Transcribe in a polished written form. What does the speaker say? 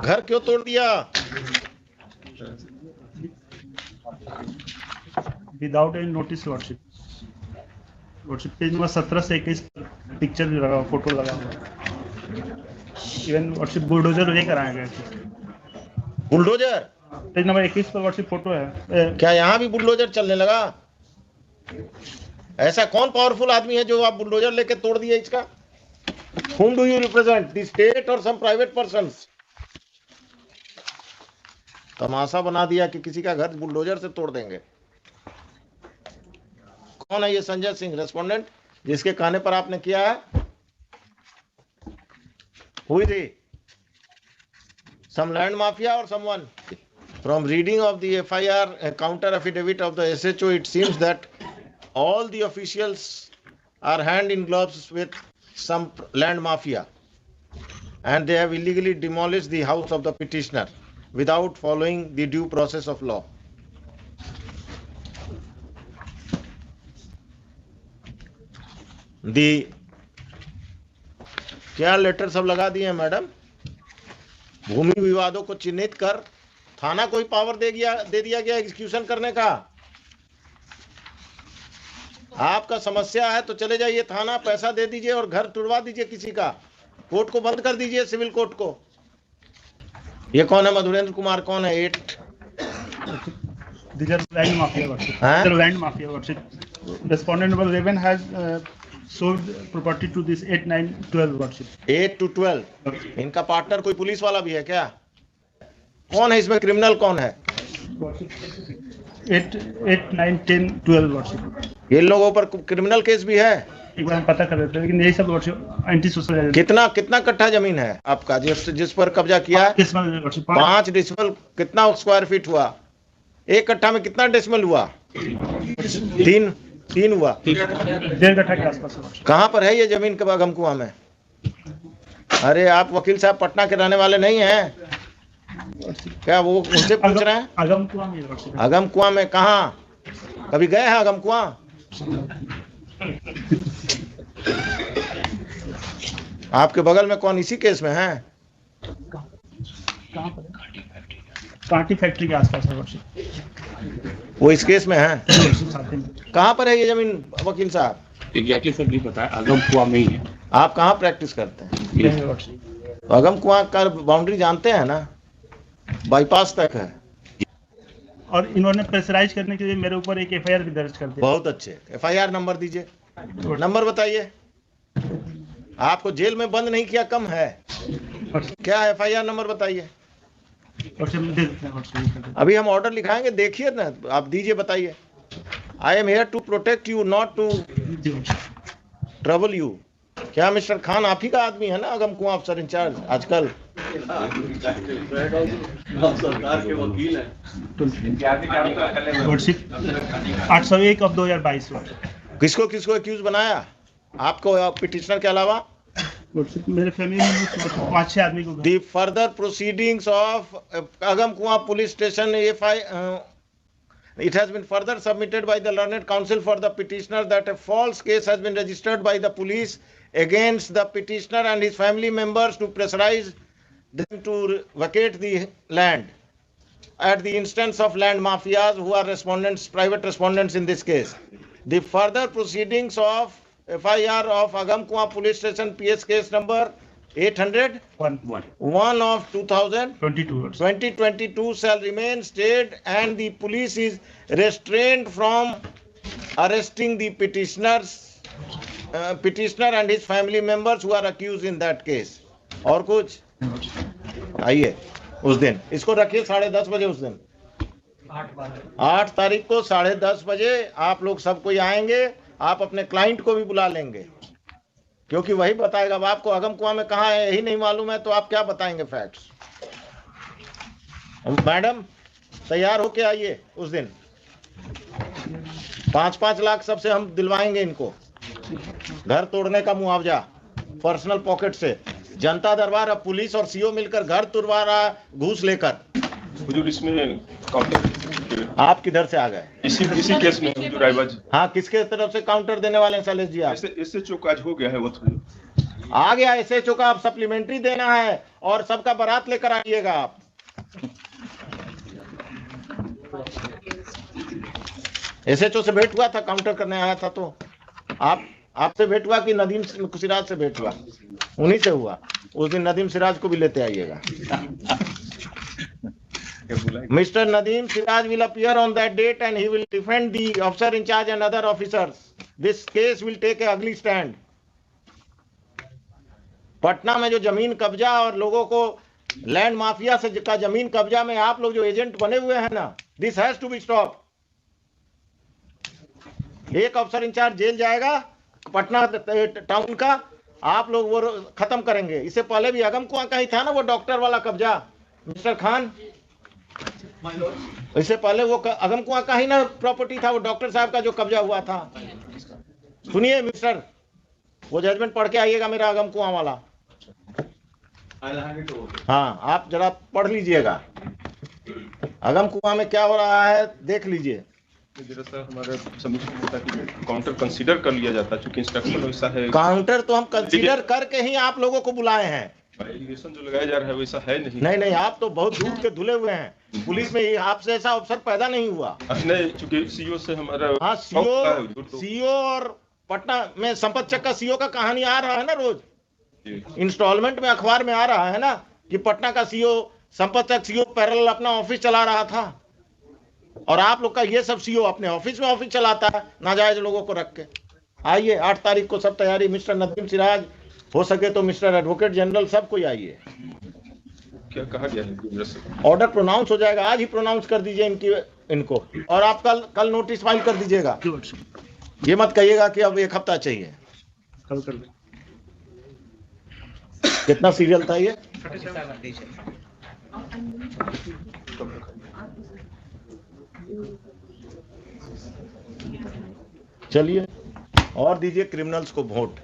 घर क्यों तोड़ दिया? Without any notice lordship. Lordship page number 17 से 21 पिक्चर भी लगा, फोटो लगा हुआ। इवन लॉर्डशिप बुलडोजर लेकर आए गए थे। बुलडोजर? पेज नंबर 21 पर लॉर्डशिप फोटो है। क्या यहाँ भी बुलडोजर चलने लगा? ऐसा कौन पावरफुल आदमी है जो आप बुलडोजर लेके तोड़ दिए इसका? Whom do you represent? The state or some private persons? तमाशा बना दिया कि किसी का घर बुलडोजर से तोड़ देंगे। कौन है ये संजय सिंह रेस्पोंडेंट जिसके कहने पर आपने किया है? Who is he? Some land mafia or someone? From reading of the FIR counter affidavit of the SHO, it seems that all the officials are hand in gloves with some land mafia, and they have illegally demolished the house of the petitioner without following the due process of law. The क्या letter सब लगा दिए हैं madam? भूमि विवादों को चिन्हित कर थाना को ही पावर दे दिया गया एग्जीक्यूशन करने का। आपका समस्या है तो चले जाइए थाना, पैसा दे दीजिए और घर तुड़वा दीजिए किसी का, कोर्ट को बंद कर दीजिए, सिविल कोर्ट को। ये कौन है? मधुरेंद्र कुमार कौन है? 8 land mafia. Land mafia. Respondent number 11 has sold property to this 8, 9, 12 lordship। 8 to 12। इनका पार्टनर कोई पुलिस वाला भी है क्या? कौन है इसमें? क्रिमिनल कौन है? 8, 9, 10, 12 लॉर्डशिप। ये लोगों पर क्रिमिनल केस भी है? एक बार हम पता कर लेते हैं, लेकिन यही सब लॉर्डशिप एंटी सोशल है। कितना कट्ठा जमीन है आपका जिस पर कब्जा किया है? 5 डेसिमल। कितना स्क्वायर फीट हुआ? एक कट्ठा में कितना डेसिमल हुआ? 3 हुआ। 1.5 कट्ठा के आसपास। कहाँ पर है ये जमीन? के अगम कुआं में? अरे आप वकील साहब पटना के रहने वाले नहीं हैं क्या? वो उनसे पूछ रहे हैं। अगम कुआं में। अगम कुआं में कहाँ? कभी गए हैं अगम कुआं? आपके बगल में कौन इसी केस में है? कांटी फैक्ट्री के आसपास है। वो इस केस में है? कहाँ पर है ये जमीन वकील साहब? एग्जैक्टली सर नहीं पता है, अगम कुआं में ही है। आप कहाँ प्रैक्टिस करते हैं? अगम कुआं का बाउंड्री जानते हैं ना? बाईपास तक है। और इन्होंने प्रेशराइज करने के लिए मेरे ऊपर एक एफआईआर भी दर्ज कर दी। बहुत अच्छे। एफआईआर नंबर दीजिए। नंबर बताइए। आपको जेल में बंद नहीं किया कम है क्या? एफआईआर नंबर बताइए। अभी हम ऑर्डर लिखाएंगे, देखिए ना, आप दीजिए, बताइए। I am here to protect you, not to trouble you. क्या मिस्टर खान आप ही का आदमी है ना अगम कुआं अफसर इंचार्ज आजकल? सरकार के वकील हैं। 801 of 2022। किसको एक्यूज बनाया? आपको पिटिशनर के अलावा? मेरे फैमिली में 5-6 आदमी को। The further proceedings of Agam Kuan police station, it has been further submitted by the learned counsel for the petitioner that a false case has been registered by the police against the petitioner and his family members to pressurize them to vacate the land at the instance of land mafias who are private respondents in this case. The further proceedings of FIR of Agam Kuan police station PS case number 801 of 2022 shall remain stayed, and the police is restrained from arresting the petitioner and his family members who are accused in that case. और कुछ? आइए उस दिन इसको रखिए 10:30 बजे। उस दिन 8 तारीख को 10:30 बजे आप लोग सब कोई आएंगे। आप अपने क्लाइंट को भी बुला लेंगे क्योंकि वही बताएगा। अब आपको अगम कुआं में कहाँ है यही नहीं मालूम है तो आप क्या बताएंगे फैक्ट्स? मैडम तैयार होके आइए उस दिन। 5-5 लाख सबसे हम दिलवाएंगे इनको, घर तोड़ने का मुआवजा पर्सनल पॉकेट से। जनता दरबार अब पुलिस और सीओ मिलकर घर तुड़वा रहा घूस लेकर। इसमें आप किधर से आ गए? इसी केस में हाँ, किसके तरफ से काउंटर देने वाले हैं शैलेश जी आप? इससे चूक आज हो गया है वो आ गया एसएचओ का, अब सप्लीमेंट्री देना है और सबका बारात लेकर आइएगा आप। एसएचओ से भेंट हुआ था, काउंटर करने आया था, तो आपसे भेंट हुआ कि नदीम सिराज से भेंट हुआ? उन्हीं से हुआ। उस दिन नदीम सिराज को भी लेते आइएगा। Mr. Nadeem Siraj will appear on that date and he will defend the officer in charge and other officers. This case will take a ugly stand. Patna में जो जमीन कब्जा और लोगों को लैंड माफिया से का जमीन कब्जा में आप लोग जो एजेंट बने हुए हैं ना, this has to be stop. एक अफसर इंचार्ज जेल जाएगा पटना टाउन का, आप लोग वो खत्म करेंगे। इससे पहले भी अगम कुआं का ही था ना वो डॉक्टर वाला कब्जा, मिस्टर खान। इससे पहले वो अगम कुआं का ही ना प्रॉपर्टी था, वो डॉक्टर साहब का जो कब्जा हुआ था। सुनिए मिस्टर, वो जजमेंट पढ़ के आइएगा मेरा अगम कुआं वाला। हाँ, आप जरा पढ़ लीजिएगा अगम कुआं में क्या हो रहा है, देख लीजिए। हमारे सबमिशन होता है कि काउंटर कंसीडर कर लिया जाता है, क्योंकि इंस्ट्रक्शन वैसा है। काउंटर तो हम कंसीडर करके ही आप लोगों को बुलाए हैं। एलिगेशन जो लगाया जा रहा है वैसा है नहीं। नहीं, आप तो बहुत दूध के धुले हुए हैं। पुलिस में आपसे ऐसा अफसर पैदा नहीं हुआ। नहीं, चूंकि सीओ से हमारा, हाँ, सीओ और पटना में संपत चक का सीओ का कहानी आ रहा है ना, रोज इंस्टॉलमेंट में अखबार में आ रहा है ना कि पटना का सीओ, संपत चक सीओ पैरेलल अपना ऑफिस चला रहा था, और आप लोग का ये सब सीओ अपने ऑफिस में ऑफिस चलाता है नाजायज लोगों को रख के। आइए 8 तारीख को सब तैयारी, मिस्टर नदीम सिराज, हो सके तो मिस्टर एडवोकेट जनरल, सब कोई आइए। क्या कहा गया है? ऑर्डर प्रोनाउंस हो जाएगा, आज ही प्रोनाउंस कर दीजिए इनको, और आप कल नोटिस फाइल कर दीजिएगा। ये मत कहिएगा कि अब 1 हफ्ता चाहिए। कल कर दो। कितना सीरियल था ये? चलिए, और दीजिए क्रिमिनल्स को वोट।